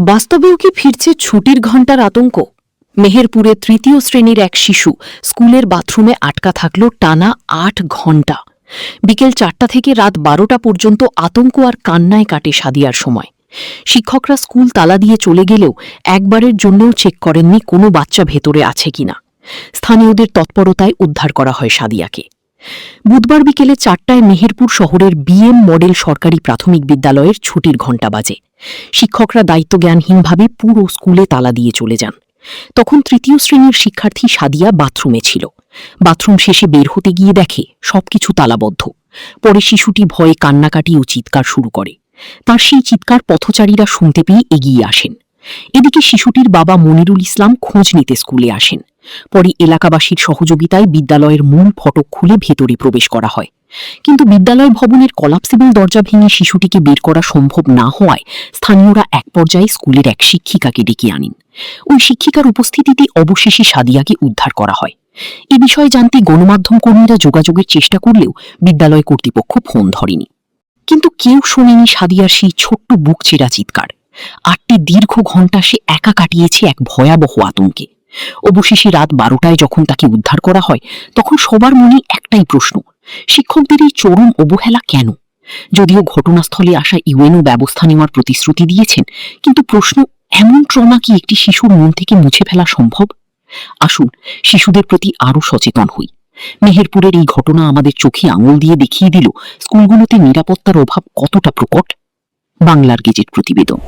বাস্তবেও কি ফিরছে ছুটির ঘণ্টার আতঙ্ক? মেহেরপুরে তৃতীয় শ্রেণীর এক শিশু স্কুলের বাথরুমে আটকা থাকল টানা ৮ ঘণ্টা। বিকেল ৪টা থেকে রাত ১২টা পর্যন্ত আতঙ্ক আর কান্নায় কাটে সাদিয়ার সময়। শিক্ষকরা স্কুল তালা দিয়ে চলে গেলেও একবারের জন্যও চেক করেননি কোনো বাচ্চা ভেতরে আছে কিনা। স্থানীয়দের তৎপরতায় উদ্ধার করা হয় সাদিয়াকে। বুধবার বিকেলে ৪টায় মেহেরপুর শহরের বিএম মডেল সরকারি প্রাথমিক বিদ্যালয়ের ছুটির ঘণ্টা বাজে। শিক্ষকরা দায়িত্বজ্ঞানহীনভাবে পুরো স্কুলে তালা দিয়ে চলে যান। তখন তৃতীয় শ্রেণীর শিক্ষার্থী সাদিয়া বাথরুমে ছিল। বাথরুম শেষে বের হতে গিয়ে দেখে সবকিছু তালাবদ্ধ। পরে শিশুটি ভয়ে কান্নাকাটি ও চিৎকার শুরু করে। তার সেই চিৎকার পথচারীরা শুনতে পেয়ে এগিয়ে আসেন। এদিকে শিশুটির বাবা মনিরুল ইসলাম খোঁজ নিতে স্কুলে আসেন। পরে এলাকাবাসীর সহযোগিতায় বিদ্যালয়ের মূল ফটক খুলে ভেতরে প্রবেশ করা হয়। কিন্তু বিদ্যালয় ভবনের কলাপসিবল দরজা ভেঙে শিশুটিকে বের করা সম্ভব না হওয়ায় স্থানীয়রা এক পর্যায়ে স্কুলের এক শিক্ষিকাকে ডেকে আনেন। ওই শিক্ষিকার উপস্থিতিতে অবশেষে সাদিয়াকে উদ্ধার করা হয়। এ বিষয়ে জানতে গণমাধ্যম কর্মীরা যোগাযোগের চেষ্টা করলেও বিদ্যালয় কর্তৃপক্ষ ফোন ধরেনি। কিন্তু কেউ শোনেনি সাদিয়ার সেই ছোট্ট বুক চেরা চিৎকার। ৮টি দীর্ঘ ঘণ্টা সে একা কাটিয়েছে এক ভয়াবহ আতঙ্কে। অবশেষে রাত ১২টায় যখন তাকে উদ্ধার করা হয়, তখন সবার মনে একটাই প্রশ্ন: শিক্ষকদের এই চরম অবহেলা কেন? যদিও ঘটনাস্থলে আসা ইউএনও ব্যবস্থা নেওয়ার প্রতিশ্রুতি দিয়েছেন, কিন্তু প্রশ্ন, এমন ট্রমা কি একটি শিশুর মন থেকে মুছে ফেলা সম্ভব? আসুন শিশুদের প্রতি আরও সচেতন হই। মেহেরপুরের এই ঘটনা আমাদের চোখে আঙুল দিয়ে দেখিয়ে দিল স্কুলগুলোতে নিরাপত্তার অভাব কতটা প্রকট। বাংলার গেজেট প্রতিবেদন।